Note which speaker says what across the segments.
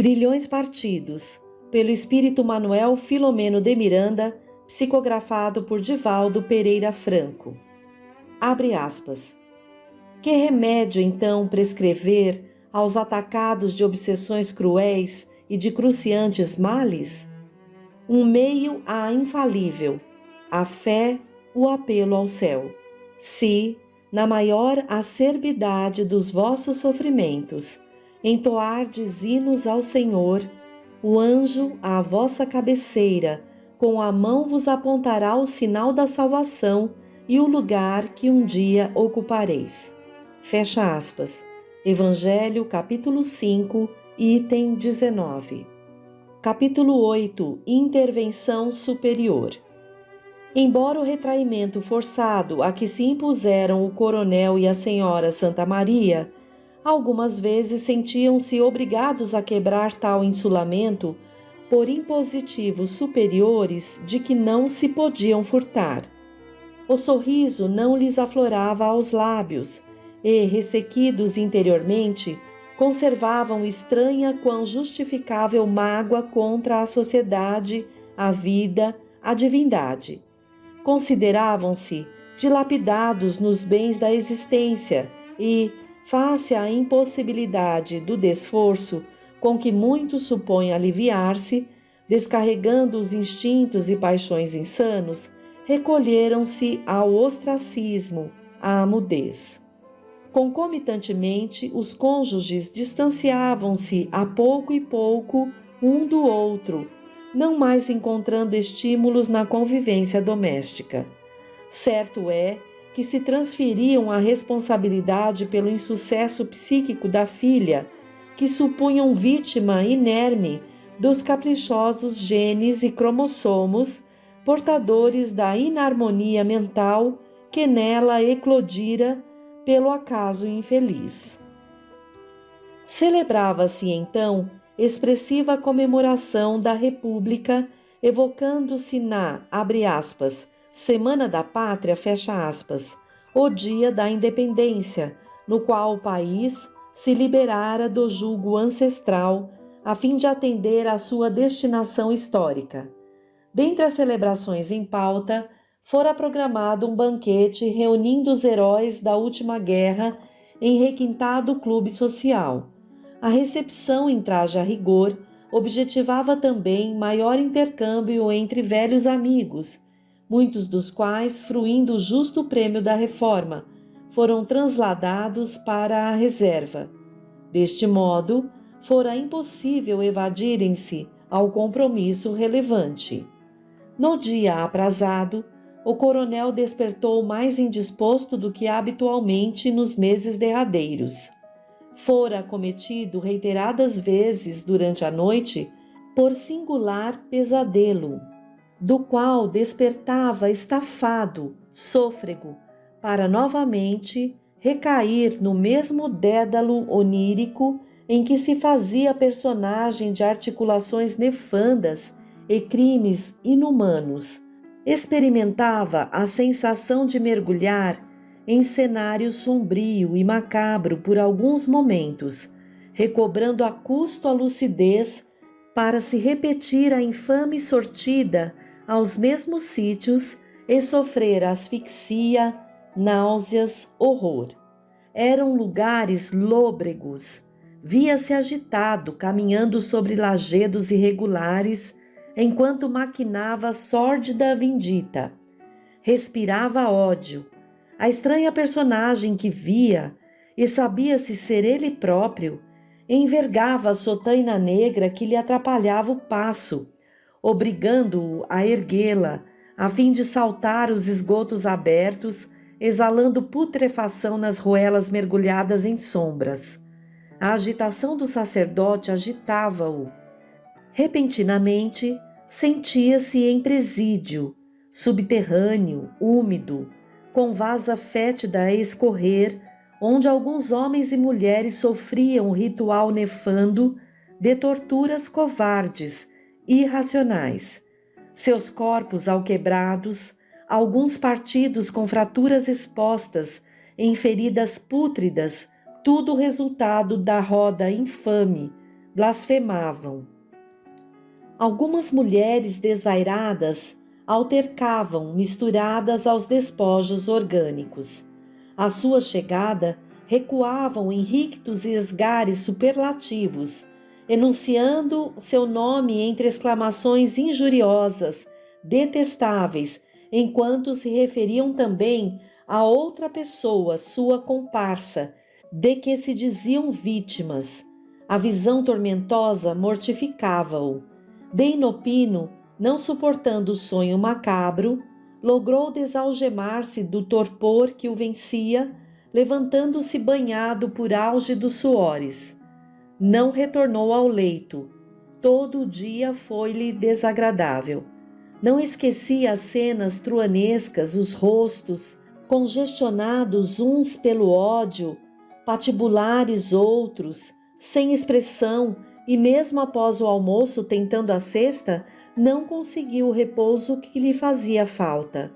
Speaker 1: Grilhões Partidos, pelo espírito Manuel Filomeno de Miranda, psicografado por Divaldo Pereira Franco. Abre aspas. Que remédio, então, prescrever aos atacados de obsessões cruéis e de cruciantes males? Um meio há infalível, a fé, o apelo ao céu. Se, na maior acerbidade dos vossos sofrimentos, entoardes hinos ao Senhor, o anjo à vossa cabeceira, com a mão vos apontará o sinal da salvação e o lugar que um dia ocupareis. Fecha aspas. Evangelho, capítulo 5, item 19. Capítulo 8. Intervenção superior. Embora o retraimento forçado a que se impuseram o coronel e a senhora Santa Maria, algumas vezes sentiam-se obrigados a quebrar tal insulamento por impositivos superiores de que não se podiam furtar. O sorriso não lhes aflorava aos lábios e, ressequidos interiormente, conservavam estranha quão justificável mágoa contra a sociedade, a vida, a divindade. Consideravam-se dilapidados nos bens da existência e, face à impossibilidade do desforço com que muitos supõem aliviar-se, descarregando os instintos e paixões insanos, recolheram-se ao ostracismo, à mudez. Concomitantemente, os cônjuges distanciavam-se a pouco e pouco um do outro, não mais encontrando estímulos na convivência doméstica. Certo é que se transferiam a responsabilidade pelo insucesso psíquico da filha, que supunham vítima inerme dos caprichosos genes e cromossomos, portadores da inarmonia mental que nela eclodira pelo acaso infeliz. Celebrava-se então expressiva comemoração da República, evocando-se na, abre aspas, Semana da Pátria, fecha aspas, o dia da independência, no qual o país se liberara do jugo ancestral a fim de atender à sua destinação histórica. Dentre as celebrações em pauta, fora programado um banquete reunindo os heróis da última guerra em requintado clube social. A recepção em traje a rigor objetivava também maior intercâmbio entre velhos amigos, muitos dos quais, fruindo o justo prêmio da reforma, foram transladados para a reserva. Deste modo, fora impossível evadirem-se ao compromisso relevante. No dia aprazado, o coronel despertou mais indisposto do que habitualmente nos meses derradeiros. Fora acometido reiteradas vezes durante a noite por singular pesadelo, do qual despertava estafado, sôfrego, para novamente recair no mesmo dédalo onírico em que se fazia personagem de articulações nefandas e crimes inumanos. Experimentava a sensação de mergulhar em cenário sombrio e macabro por alguns momentos, recobrando a custo a lucidez para se repetir a infame sortida aos mesmos sítios e sofrer asfixia, náuseas, horror. Eram lugares lôbregos. Via-se agitado, caminhando sobre lajedos irregulares, enquanto maquinava sórdida vindita. Respirava ódio. A estranha personagem que via, e sabia-se ser ele próprio, envergava a sotaina negra que lhe atrapalhava o passo, obrigando-o a erguê-la, a fim de saltar os esgotos abertos, exalando putrefação nas ruelas mergulhadas em sombras. A agitação do sacerdote agitava-o. Repentinamente, sentia-se em presídio, subterrâneo, úmido, com vasa fétida a escorrer, onde alguns homens e mulheres sofriam o ritual nefando de torturas covardes, irracionais. Seus corpos alquebrados, alguns partidos com fraturas expostas, em feridas pútridas, tudo resultado da roda infame, blasfemavam. Algumas mulheres desvairadas altercavam misturadas aos despojos orgânicos. À sua chegada, recuavam em rictos esgares superlativos, enunciando seu nome entre exclamações injuriosas, detestáveis, enquanto se referiam também a outra pessoa, sua comparsa, de que se diziam vítimas. A visão tormentosa mortificava-o. De inopino, não suportando o sonho macabro, logrou desalgemar-se do torpor que o vencia, levantando-se banhado por álgidos suores. Não retornou ao leito. Todo o dia foi-lhe desagradável. Não esquecia as cenas truanescas, os rostos, congestionados uns pelo ódio, patibulares outros, sem expressão, e mesmo após o almoço, tentando a cesta, não conseguiu o repouso que lhe fazia falta.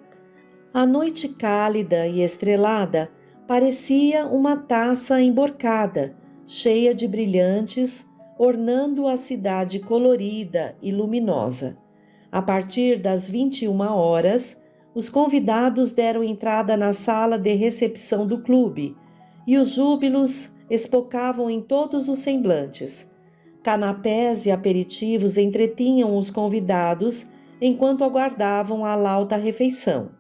Speaker 1: A noite cálida e estrelada parecia uma taça emborcada, cheia de brilhantes, ornando a cidade colorida e luminosa. A partir das 21 horas, os convidados deram entrada na sala de recepção do clube e os júbilos espocavam em todos os semblantes. Canapés e aperitivos entretinham os convidados enquanto aguardavam a lauta refeição.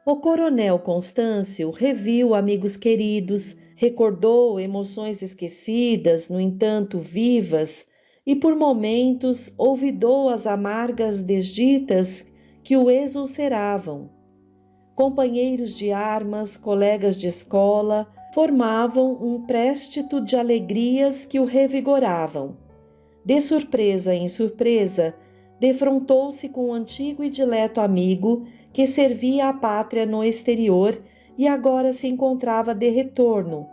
Speaker 1: O coronel Constâncio reviu amigos queridos, recordou emoções esquecidas, no entanto vivas, e por momentos olvidou as amargas desditas que o exulceravam. Companheiros de armas, colegas de escola, formavam um préstito de alegrias que o revigoravam. De surpresa em surpresa, defrontou-se com um antigo e dileto amigo que servia a pátria no exterior e agora se encontrava de retorno.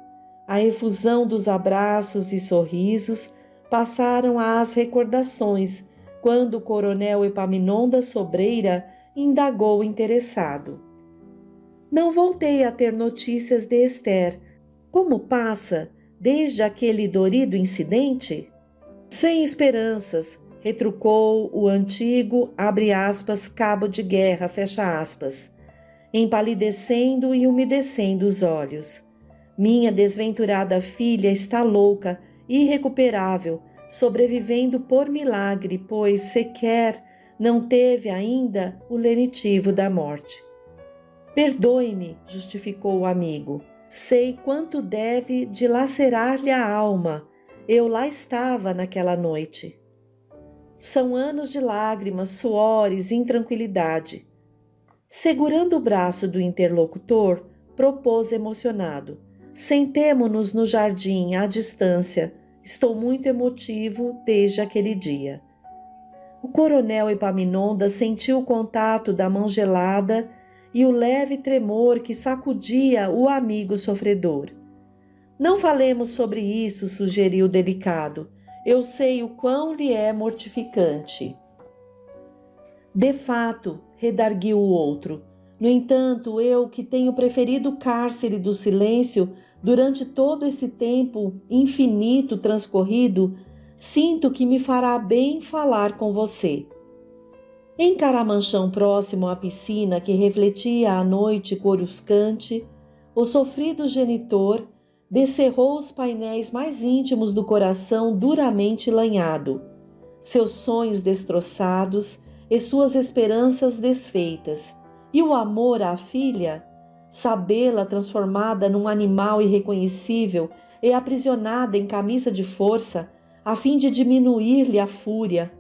Speaker 1: A efusão dos abraços e sorrisos passaram às recordações, quando o coronel Epaminondas Sobreira indagou interessado. Não voltei a ter notícias de Esther. Como passa desde aquele dorido incidente? Sem esperanças, retrucou o antigo, abre aspas, cabo de guerra, fecha aspas, empalidecendo e umedecendo os olhos. Minha desventurada filha está louca, irrecuperável, sobrevivendo por milagre, pois sequer não teve ainda o lenitivo da morte. Perdoe-me, justificou o amigo. Sei quanto deve dilacerar-lhe a alma. Eu lá estava naquela noite. São anos de lágrimas, suores, intranquilidade. Segurando o braço do interlocutor, propôs emocionado. Sentemo-nos no jardim, à distância. Estou muito emotivo desde aquele dia. O coronel Epaminondas sentiu o contato da mão gelada e o leve tremor que sacudia o amigo sofredor. Não falemos sobre isso, sugeriu delicado. Eu sei o quão lhe é mortificante. De fato, redarguiu o outro. No entanto, eu que tenho preferido o cárcere do silêncio durante todo esse tempo infinito transcorrido, sinto que me fará bem falar com você. Em Caramanchão, próximo à piscina que refletia a noite coruscante, o sofrido genitor descerrou os painéis mais íntimos do coração duramente lanhado, seus sonhos destroçados e suas esperanças desfeitas, e o amor à filha, sabê-la transformada num animal irreconhecível e aprisionada em camisa de força, a fim de diminuir-lhe a fúria.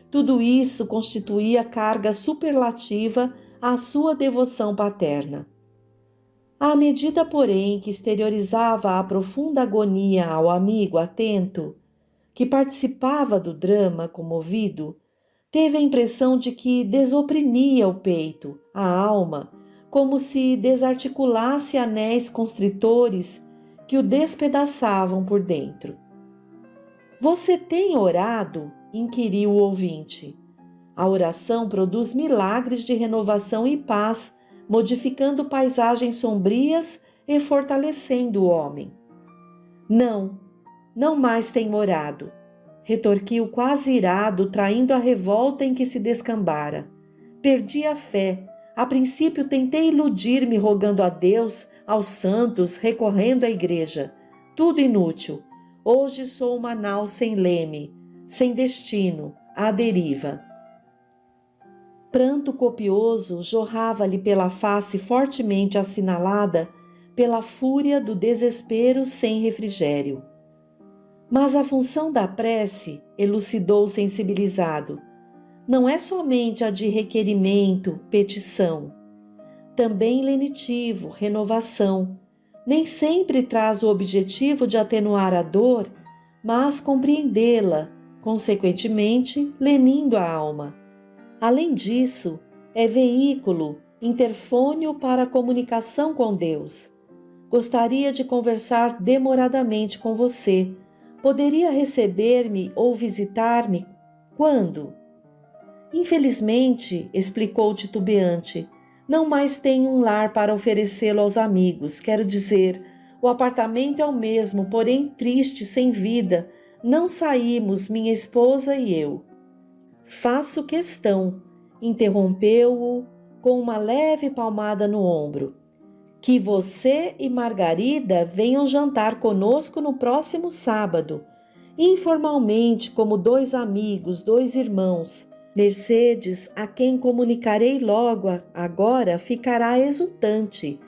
Speaker 1: Tudo isso constituía carga superlativa à sua devoção paterna. À medida, porém, que exteriorizava a profunda agonia ao amigo atento, que participava do drama comovido, teve a impressão de que desoprimia o peito, a alma, como se desarticulasse anéis constritores que o despedaçavam por dentro. Você tem orado? Inquiriu o ouvinte. A oração produz milagres de renovação e paz, modificando paisagens sombrias e fortalecendo o homem. Não mais tenho orado, retorquiu quase irado, traindo a revolta em que se descambara. Perdi a fé. A princípio tentei iludir-me rogando a Deus, aos santos, recorrendo à igreja. Tudo inútil. Hoje sou uma nau sem leme, sem destino, à deriva. Pranto copioso jorrava-lhe pela face fortemente assinalada pela fúria do desespero sem refrigério. Mas a função da prece, elucidou sensibilizado, não é somente a de requerimento, petição. Também lenitivo, renovação. Nem sempre traz o objetivo de atenuar a dor, mas compreendê-la, consequentemente, lenindo a alma. Além disso, é veículo, interfônio para a comunicação com Deus. Gostaria de conversar demoradamente com você. Poderia receber-me ou visitar-me? Quando? Infelizmente, explicou titubeante, não mais tenho um lar para oferecê-lo aos amigos. Quero dizer, o apartamento é o mesmo, porém triste, sem vida. Não saímos, minha esposa e eu. Faço questão, interrompeu-o com uma leve palmada no ombro, que você e Margarida venham jantar conosco no próximo sábado, informalmente, como dois amigos, dois irmãos. Mercedes, a quem comunicarei logo agora, ficará exultante.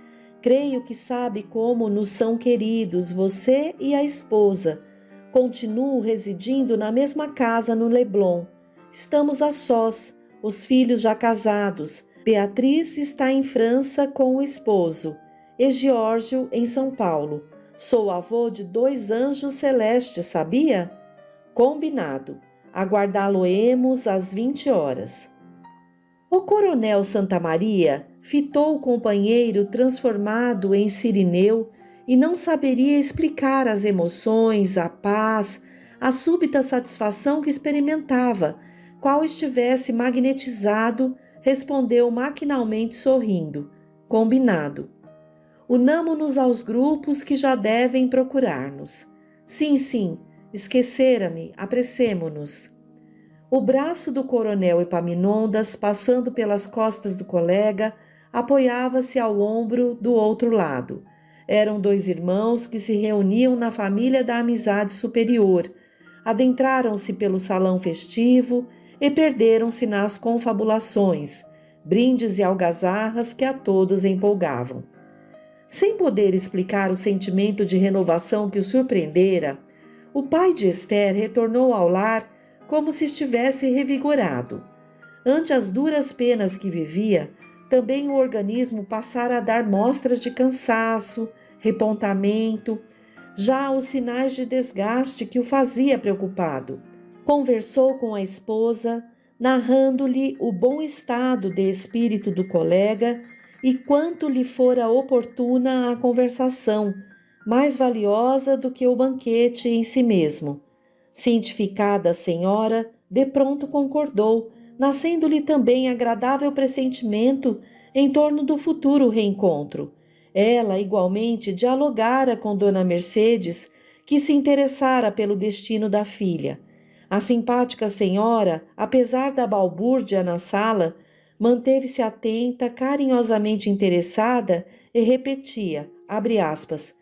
Speaker 1: Creio que sabe como nos são queridos você e a esposa. Continuo residindo na mesma casa no Leblon. Estamos a sós, os filhos já casados. Beatriz está em França com o esposo, e Giórgio em São Paulo. Sou avô de 2 anjos celestes, sabia? Combinado. Aguardá-lo-emos às 20 horas. O coronel Santa Maria fitou o companheiro transformado em sirineu e não saberia explicar as emoções, a paz, a súbita satisfação que experimentava, qual estivesse magnetizado, respondeu maquinalmente sorrindo. Combinado. Unamo-nos aos grupos que já devem procurar-nos. Sim, esquecera-me, apressemo-nos. O braço do coronel Epaminondas, passando pelas costas do colega, apoiava-se ao ombro do outro lado. Eram 2 irmãos que se reuniam na família da amizade superior, adentraram-se pelo salão festivo e perderam-se nas confabulações, brindes e algazarras que a todos empolgavam. Sem poder explicar o sentimento de renovação que o surpreendera, o pai de Esther retornou ao lar como se estivesse revigorado. Ante as duras penas que vivia, também o organismo passara a dar mostras de cansaço, repontamento, já os sinais de desgaste que o fazia preocupado. Conversou com a esposa, narrando-lhe o bom estado de espírito do colega e quanto lhe fora oportuna a conversação, mais valiosa do que o banquete em si mesmo. Cientificada a senhora, de pronto concordou, nascendo-lhe também agradável pressentimento em torno do futuro reencontro. Ela, igualmente, dialogara com Dona Mercedes, que se interessara pelo destino da filha. A simpática senhora, apesar da balbúrdia na sala, manteve-se atenta, carinhosamente interessada e repetia, abre aspas,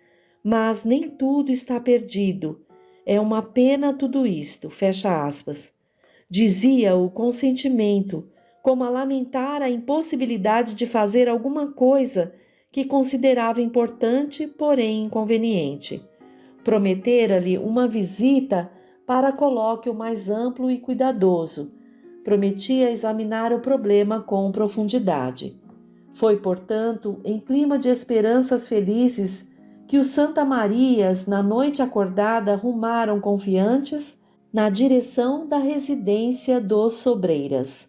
Speaker 1: mas nem tudo está perdido. É uma pena tudo isto, fecha aspas. Dizia-o com sentimento, como a lamentar a impossibilidade de fazer alguma coisa que considerava importante, porém inconveniente. Prometera-lhe uma visita para colóquio mais amplo e cuidadoso. Prometia examinar o problema com profundidade. Foi, portanto, em clima de esperanças felizes que os Santa Marias, na noite acordada, rumaram confiantes na direção da residência dos Sobreiras.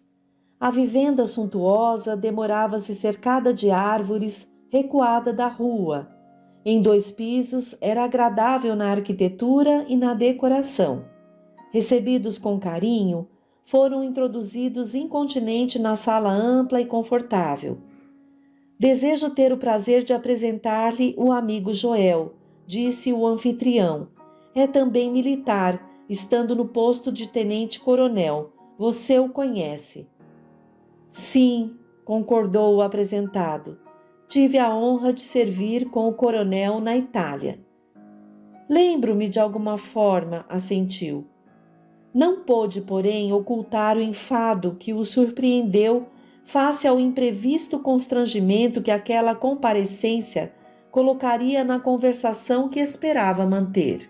Speaker 1: A vivenda suntuosa demorava-se cercada de árvores, recuada da rua. Em 2 pisos, era agradável na arquitetura e na decoração. Recebidos com carinho, foram introduzidos incontinenti na sala ampla e confortável. Desejo ter o prazer de apresentar-lhe o amigo Joel, disse o anfitrião. É também militar estando no posto de tenente-coronel. Você o conhece. Sim, concordou o apresentado. Tive a honra de servir com o coronel na Itália. Lembro-me de alguma forma, assentiu. Não pôde, porém, ocultar o enfado que o surpreendeu face ao imprevisto constrangimento que aquela comparecência colocaria na conversação que esperava manter.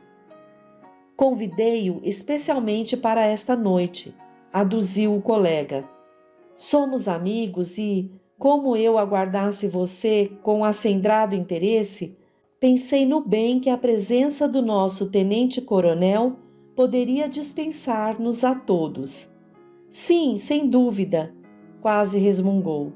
Speaker 1: Convidei-o especialmente para esta noite, aduziu o colega. Somos amigos e, como eu aguardasse você com acendrado interesse, pensei no bem que a presença do nosso tenente-coronel poderia dispensar-nos a todos. Sim, sem dúvida, quase resmungou.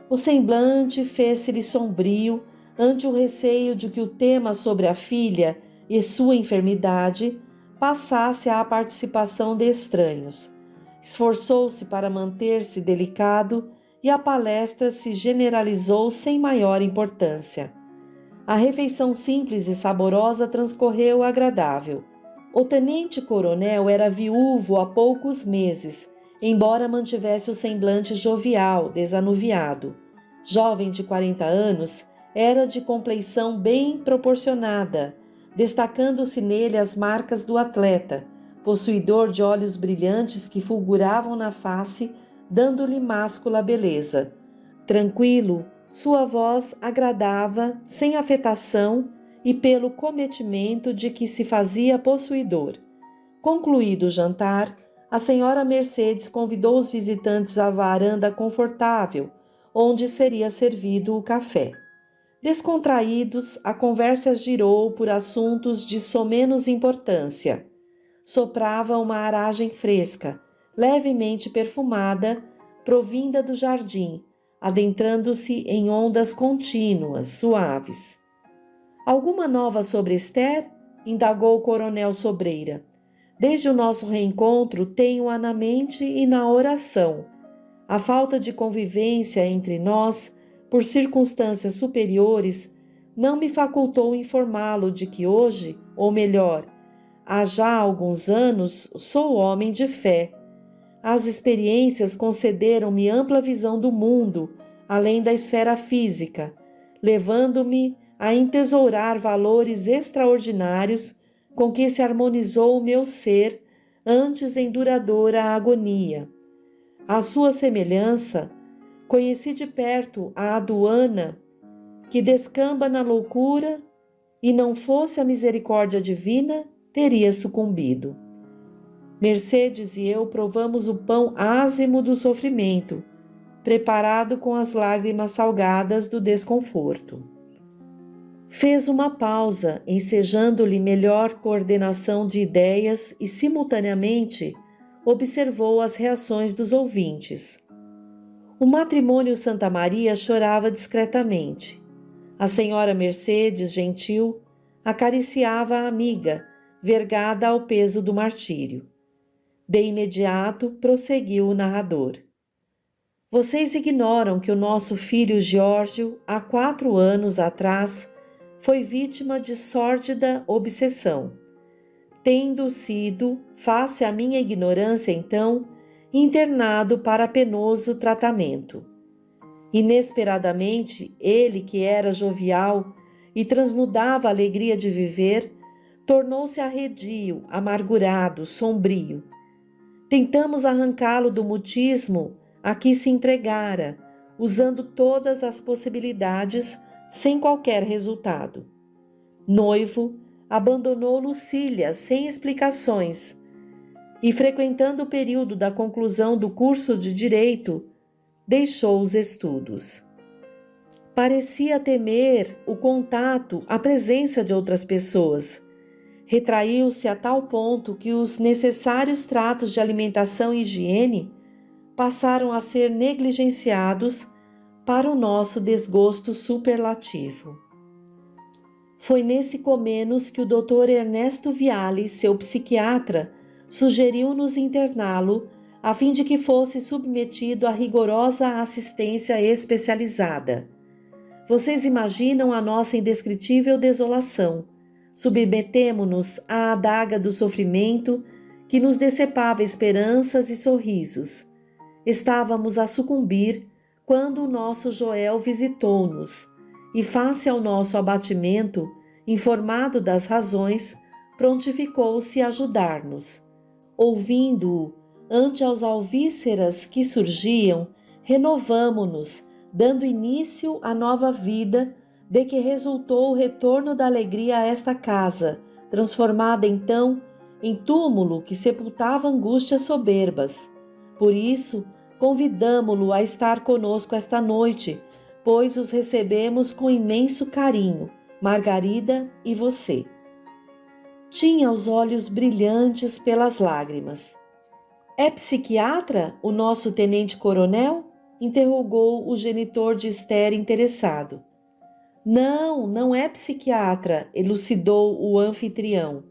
Speaker 1: O semblante fez-se-lhe sombrio ante o receio de que o tema sobre a filha e sua enfermidade passasse à participação de estranhos. Esforçou-se para manter-se delicado e a palestra se generalizou sem maior importância. A refeição simples e saborosa transcorreu agradável. O tenente-coronel era viúvo há poucos meses, embora mantivesse o semblante jovial, desanuviado. Jovem de 40 anos, era de compleição bem proporcionada, destacando-se nele as marcas do atleta, possuidor de olhos brilhantes que fulguravam na face, dando-lhe máscula beleza. Tranquilo, sua voz agradava, sem afetação e pelo cometimento de que se fazia possuidor. Concluído o jantar, a senhora Mercedes convidou os visitantes à varanda confortável, onde seria servido o café. Descontraídos, a conversa girou por assuntos de somenos importância. Soprava uma aragem fresca, levemente perfumada, provinda do jardim, adentrando-se em ondas contínuas, suaves. Alguma nova sobre Esther? Indagou o coronel Sobreira. Desde o nosso reencontro, tenho-a na mente e na oração. A falta de convivência entre nós, por circunstâncias superiores, não me facultou informá-lo de que hoje, ou melhor, há já alguns anos, sou homem de fé. As experiências concederam-me ampla visão do mundo, além da esfera física, levando-me a entesourar valores extraordinários com que se harmonizou o meu ser antes em duradoura agonia. À sua semelhança, conheci de perto a aduana que descamba na loucura e não fosse a misericórdia divina, teria sucumbido. Mercedes e eu provamos o pão ázimo do sofrimento, preparado com as lágrimas salgadas do desconforto. Fez uma pausa, ensejando-lhe melhor coordenação de ideias e, simultaneamente, observou as reações dos ouvintes. O matrimônio Santa Maria chorava discretamente. A senhora Mercedes, gentil, acariciava a amiga, vergada ao peso do martírio. De imediato, prosseguiu o narrador. Vocês ignoram que o nosso filho Giorgio, há 4 anos atrás, foi vítima de sórdida obsessão, tendo sido, face à minha ignorância então, internado para penoso tratamento. Inesperadamente, ele, que era jovial e transnudava a alegria de viver, tornou-se arredio, amargurado, sombrio. Tentamos arrancá-lo do mutismo a que se entregara, usando todas as possibilidades, sem qualquer resultado. Noivo, abandonou Lucília sem explicações e, frequentando o período da conclusão do curso de Direito, deixou os estudos. Parecia temer o contato, a presença de outras pessoas. Retraiu-se a tal ponto que os necessários tratos de alimentação e higiene passaram a ser negligenciados para o nosso desgosto superlativo. Foi nesse comenos que o Dr. Ernesto Viale, seu psiquiatra, sugeriu-nos interná-lo a fim de que fosse submetido a rigorosa assistência especializada. Vocês imaginam a nossa indescritível desolação. Submetemo-nos à adaga do sofrimento que nos decepava esperanças e sorrisos. Estávamos a sucumbir quando o nosso Joel visitou-nos e, face ao nosso abatimento, informado das razões, prontificou-se a ajudar-nos. Ouvindo-o, ante as alvíceras que surgiam, renovamo-nos, dando início à nova vida, de que resultou o retorno da alegria a esta casa, transformada então em túmulo que sepultava angústias soberbas. Por isso, convidamo-lo a estar conosco esta noite, pois os recebemos com imenso carinho, Margarida e você. Tinha os olhos brilhantes pelas lágrimas. É psiquiatra, o nosso tenente-coronel? Interrogou o genitor de Esther interessado. Não, não é psiquiatra, elucidou o anfitrião.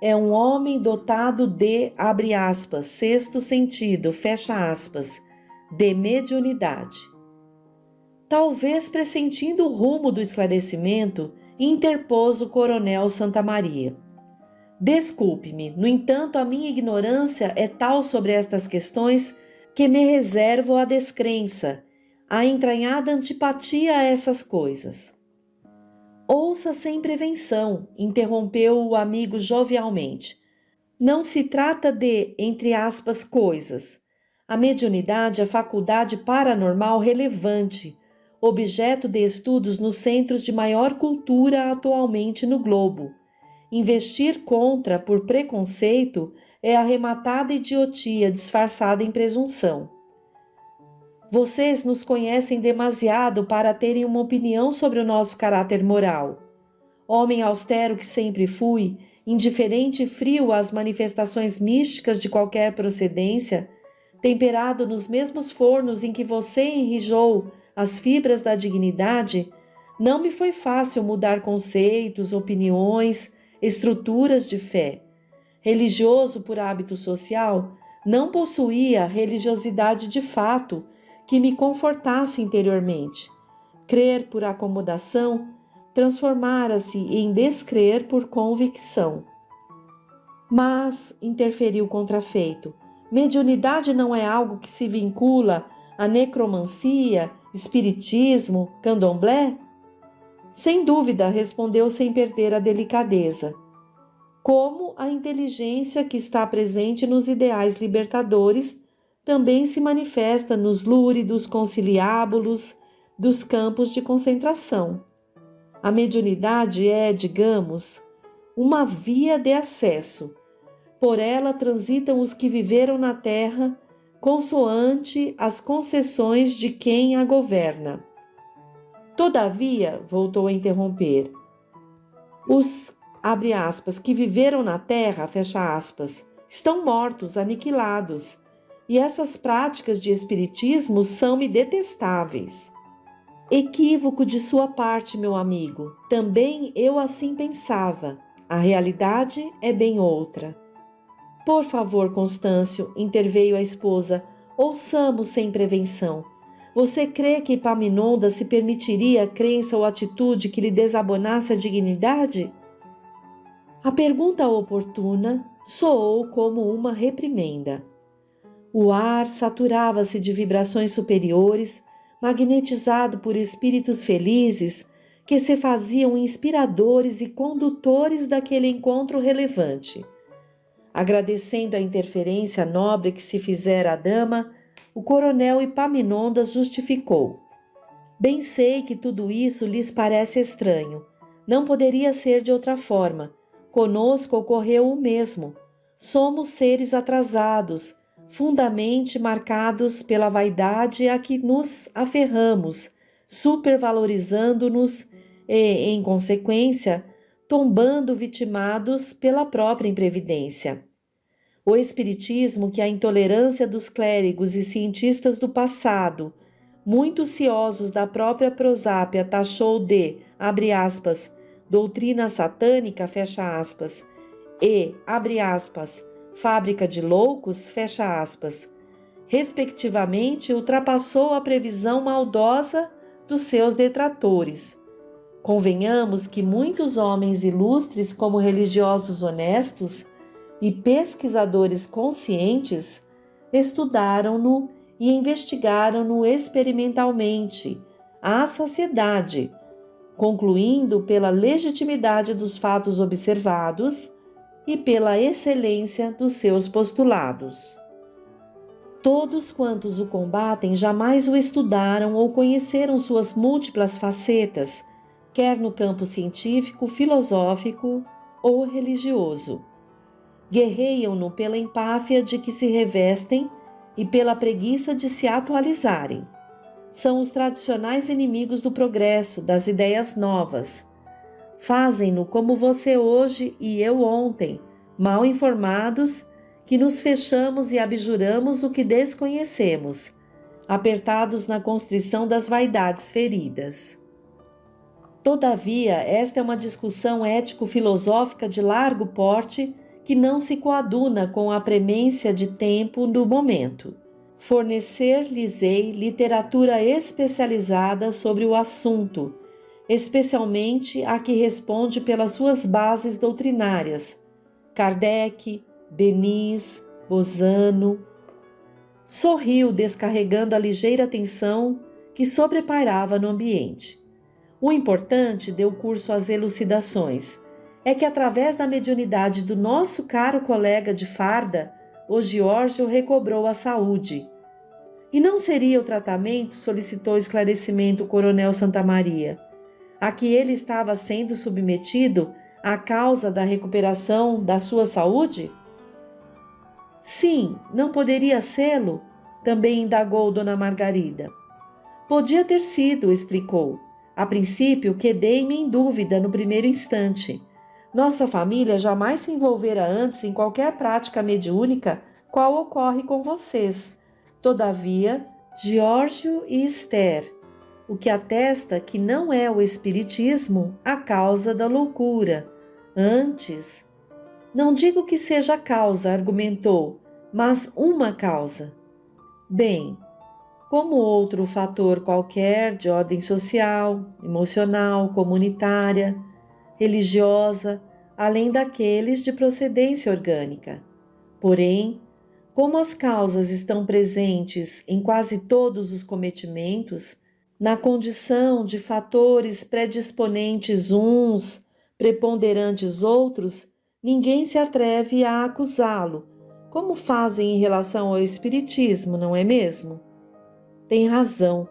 Speaker 1: É um homem dotado de, abre aspas, sexto sentido, fecha aspas, de mediunidade. Talvez pressentindo o rumo do esclarecimento, interpôs o coronel Santamaria. Desculpe-me, no entanto, a minha ignorância é tal sobre estas questões que me reservo a descrença, a entranhada antipatia a essas coisas. Ouça sem prevenção, interrompeu o amigo jovialmente. Não se trata de, entre aspas, coisas. A mediunidade é faculdade paranormal relevante, objeto de estudos nos centros de maior cultura atualmente no globo. Investir contra por preconceito é arrematada idiotia disfarçada em presunção. Vocês nos conhecem demasiado para terem uma opinião sobre o nosso caráter moral. Homem austero que sempre fui, indiferente e frio às manifestações místicas de qualquer procedência, temperado nos mesmos fornos em que você enrijou as fibras da dignidade, não me foi fácil mudar conceitos, opiniões, estruturas de fé. Religioso por hábito social, não possuía religiosidade de fato que me confortasse interiormente. Crer por acomodação transformara-se em descrer por convicção. Mas, interferiu o contrafeito, mediunidade não é algo que se vincula à necromancia, espiritismo, candomblé? Sem dúvida, respondeu sem perder a delicadeza. Como a inteligência que está presente nos ideais libertadores também se manifesta nos lúridos conciliábulos dos campos de concentração. A mediunidade é, digamos, uma via de acesso. Por ela transitam os que viveram na terra, consoante as concessões de quem a governa. Todavia, voltou a interromper, os, abre aspas, que viveram na terra, fecha aspas, estão mortos, aniquilados, e essas práticas de espiritismo são-me detestáveis. Equívoco de sua parte, meu amigo. Também eu assim pensava. A realidade é bem outra. Por favor, Constâncio, interveio a esposa, ouçamos sem prevenção. Você crê que Epaminondas se permitiria crença ou atitude que lhe desabonasse a dignidade? A pergunta oportuna soou como uma reprimenda. O ar saturava-se de vibrações superiores, magnetizado por espíritos felizes que se faziam inspiradores e condutores daquele encontro relevante. Agradecendo a interferência nobre que se fizera à dama, o coronel Epaminondas justificou. Bem sei que tudo isso lhes parece estranho. Não poderia ser de outra forma. Conosco ocorreu o mesmo. Somos seres atrasados, fundamente marcados pela vaidade a que nos aferramos, supervalorizando-nos e, em consequência, tombando vitimados pela própria imprevidência. O espiritismo que a intolerância dos clérigos e cientistas do passado, muito ciosos da própria prosápia, taxou de, abre aspas, doutrina satânica, fecha aspas, e, abre aspas, fábrica de loucos, fecha aspas, respectivamente ultrapassou a previsão maldosa dos seus detratores. Convenhamos que muitos homens ilustres como religiosos honestos e pesquisadores conscientes estudaram-no e investigaram-no experimentalmente, à saciedade, concluindo pela legitimidade dos fatos observados e pela excelência dos seus postulados. Todos quantos o combatem jamais o estudaram ou conheceram suas múltiplas facetas, quer no campo científico, filosófico ou religioso. Guerreiam-no pela empáfia de que se revestem e pela preguiça de se atualizarem. São os tradicionais inimigos do progresso, das ideias novas. Fazem-no como você hoje e eu ontem, mal informados, que nos fechamos e abjuramos o que desconhecemos, apertados na constrição das vaidades feridas. Todavia, esta é uma discussão ético-filosófica de largo porte que não se coaduna com a premência de tempo do momento. Fornecer-lhes-ei literatura especializada sobre o assunto, especialmente a que responde pelas suas bases doutrinárias, Kardec, Denis, Bozano. Sorriu, descarregando a ligeira tensão que sobrepairava no ambiente. O importante, deu curso às elucidações, é que através da mediunidade do nosso caro colega de farda, o Giorgio recobrou a saúde. E não seria o tratamento, solicitou esclarecimento o coronel Santamaria, a que ele estava sendo submetido a causa da recuperação da sua saúde? Sim, não poderia sê-lo? Também indagou Dona Margarida. Podia ter sido, explicou. A princípio, quedei-me em dúvida no primeiro instante. Nossa família jamais se envolvera antes em qualquer prática mediúnica qual ocorre com vocês. Todavia, Giorgio e Esther, o que atesta que não é o espiritismo a causa da loucura. Antes, não digo que seja a causa, argumentou, mas uma causa. Bem, como outro fator qualquer de ordem social, emocional, comunitária, religiosa, além daqueles de procedência orgânica. Porém, como as causas estão presentes em quase todos os cometimentos, na condição de fatores predisponentes uns, preponderantes outros, ninguém se atreve a acusá-lo, como fazem em relação ao espiritismo, não é mesmo? Tem razão.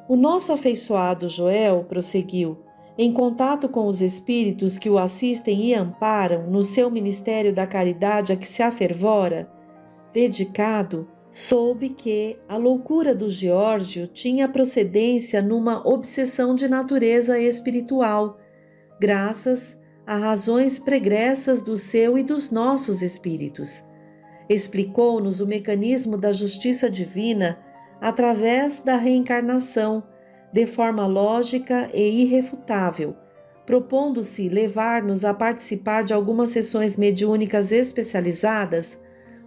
Speaker 1: O nosso afeiçoado Joel, prosseguiu, em contato com os espíritos que o assistem e amparam no seu ministério da caridade a que se afervora, dedicado, soube que a loucura do Giorgio tinha procedência numa obsessão de natureza espiritual, graças a razões pregressas do seu e dos nossos espíritos. Explicou-nos o mecanismo da justiça divina através da reencarnação, de forma lógica e irrefutável, propondo-se levar-nos a participar de algumas sessões mediúnicas especializadas,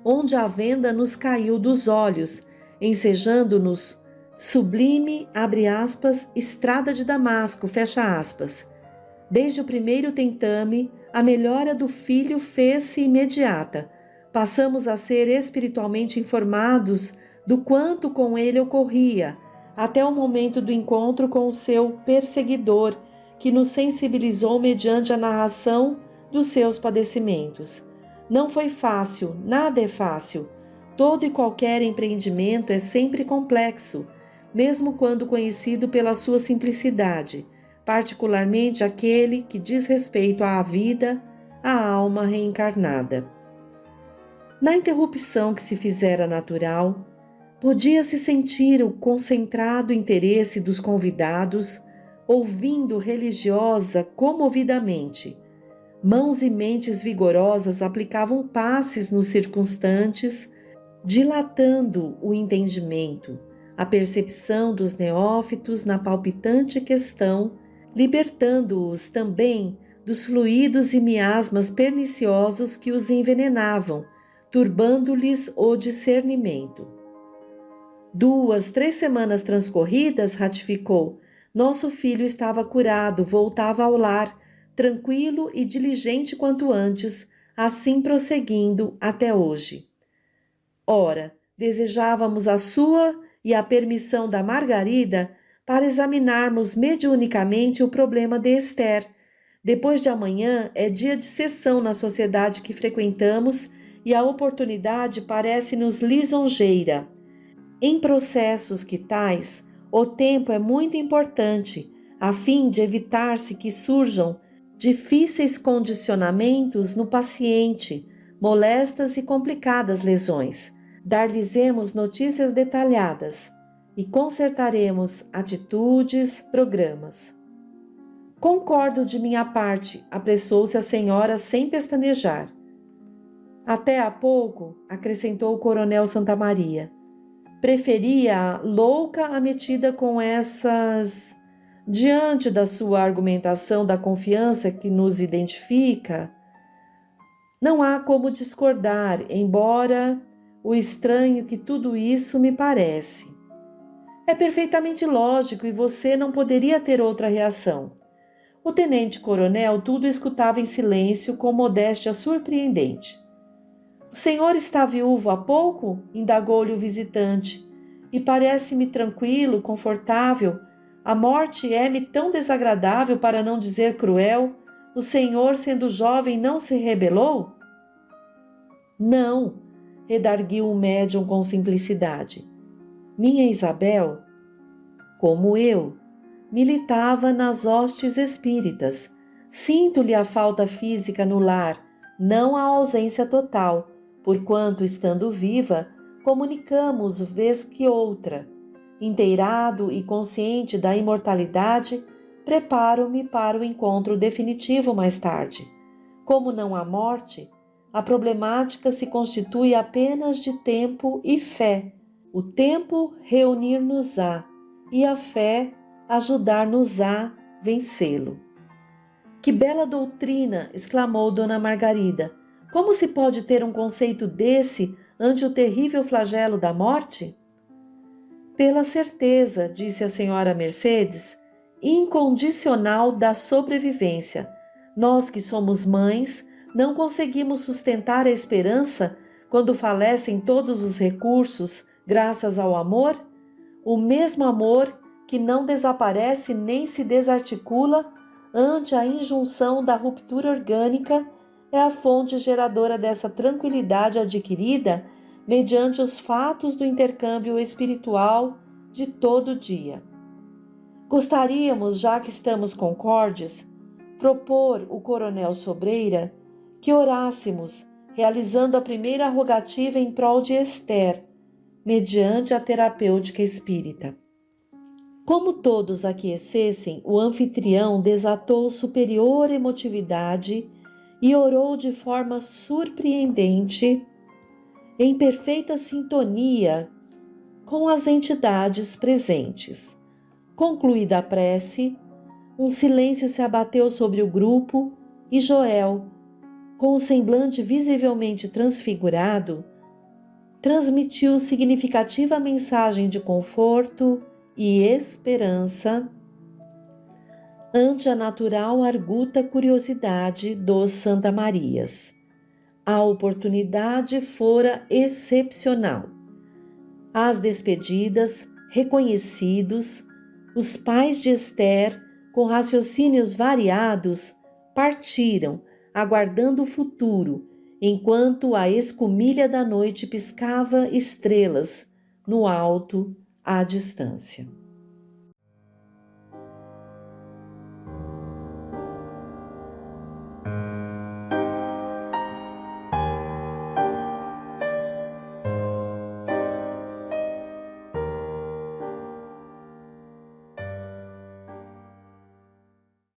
Speaker 1: onde a venda nos caiu dos olhos, ensejando-nos sublime, abre aspas, estrada de Damasco, fecha aspas. Desde o primeiro tentame, a melhora do filho fez-se imediata. Passamos a ser espiritualmente informados do quanto com ele ocorria, até o momento do encontro com o seu perseguidor, que nos sensibilizou mediante a narração dos seus padecimentos. Não foi fácil, nada é fácil. Todo e qualquer empreendimento é sempre complexo, mesmo quando conhecido pela sua simplicidade, particularmente aquele que diz respeito à vida, à alma reencarnada. Na interrupção que se fizera natural, podia-se sentir o concentrado interesse dos convidados, ouvindo religiosa comovidamente. Mãos e mentes vigorosas aplicavam passes nos circunstantes, dilatando o entendimento, a percepção dos neófitos na palpitante questão, libertando-os também dos fluidos e miasmas perniciosos que os envenenavam, turbando-lhes o discernimento. 2, 3 semanas transcorridas, ratificou, nosso filho estava curado, voltava ao lar, tranquilo e diligente quanto antes, assim prosseguindo até hoje. Ora, desejávamos a sua e a permissão da Margarida para examinarmos mediunicamente o problema de Esther. Depois de amanhã é dia de sessão na sociedade que frequentamos e a oportunidade parece-nos lisonjeira. Em processos que tais, o tempo é muito importante, a fim de evitar-se que surjam difíceis condicionamentos no paciente, molestas e complicadas lesões. Dar-lhes-emos notícias detalhadas e concertaremos atitudes, programas. Concordo de minha parte, apressou-se a senhora sem pestanejar. Até há pouco, acrescentou o coronel Santamaria, preferia-a louca a metida com essas... Diante da sua argumentação da confiança que nos identifica, não há como discordar, embora o estranho que tudo isso me parece. É perfeitamente lógico e você não poderia ter outra reação. O tenente-coronel tudo escutava em silêncio com modéstia surpreendente. O senhor está viúvo há pouco? Indagou-lhe o visitante. E parece-me tranquilo, confortável. A morte é-me tão desagradável, para não dizer cruel. O senhor, sendo jovem, não se rebelou? Não, redarguiu o médium com simplicidade. Minha Isabel, como eu, militava nas hostes espíritas. Sinto-lhe a falta física no lar, não a ausência total, porquanto, estando viva, comunicamos vez que outra. Inteirado e consciente da imortalidade, preparo-me para o encontro definitivo mais tarde. Como não há morte, a problemática se constitui apenas de tempo e fé. O tempo reunir-nos-á e a fé ajudar-nos-á vencê-lo. Que bela doutrina! Exclamou Dona Margarida. Como se pode ter um conceito desse ante o terrível flagelo da morte? Pela certeza, disse a senhora Mercedes, incondicional da sobrevivência. Nós que somos mães, não conseguimos sustentar a esperança quando falecem todos os recursos graças ao amor? O mesmo amor que não desaparece nem se desarticula ante a injunção da ruptura orgânica é a fonte geradora dessa tranquilidade adquirida mediante os fatos do intercâmbio espiritual de todo dia. Gostaríamos, já que estamos concordes, propor o coronel Sobreira que orássemos, realizando a primeira rogativa em prol de Esther, mediante a terapêutica espírita. Como todos aquecessem, o anfitrião desatou superior emotividade e orou de forma surpreendente, em perfeita sintonia com as entidades presentes. Concluída a prece, um silêncio se abateu sobre o grupo e Joel, com o semblante visivelmente transfigurado, transmitiu significativa mensagem de conforto e esperança ante a natural arguta curiosidade dos Santamarias. A oportunidade fora excepcional. Às despedidas, reconhecidos, os pais de Esther, com raciocínios variados, partiram, aguardando o futuro, enquanto a escumilha da noite piscava estrelas no alto à distância.